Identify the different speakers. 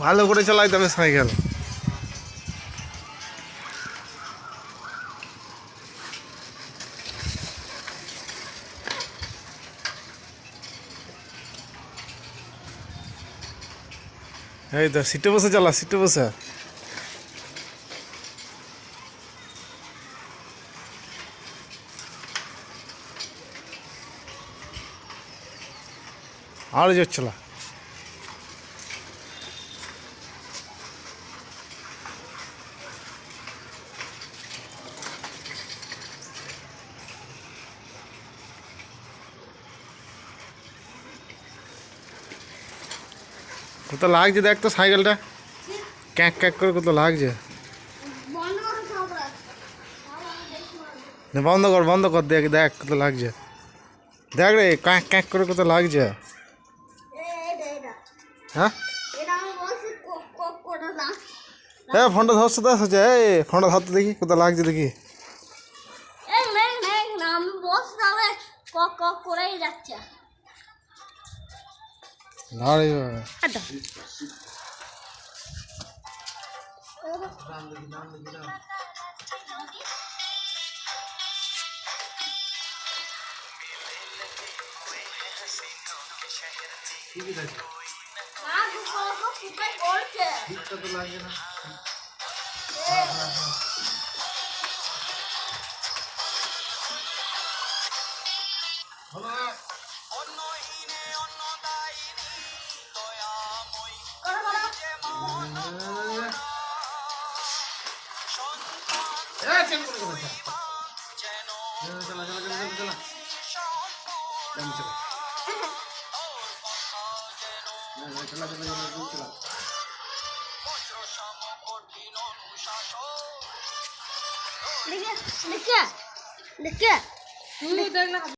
Speaker 1: ভালো করে চালাইতে হবে সাইকেল। এই তো সিটে বসে চালা, সিটে বসে। আর জোর চালা। কত লাগছে দেখ তো সাইকেলটা, ক্যাক ক্যাক করে কত লাগছে। বন্ধ কর, বন্ধ কর, দেখ দেখ কত লাগছে। দেখ রে ক্যাক ক্যাক করে কত লাগছে। হ্যাঁ হ্যাঁ ফোনটা ধরছে তো হচ্ছে, এই ফোনটা ধরতে দেখি কত লাগছে দেখি।
Speaker 2: দেখে দেখে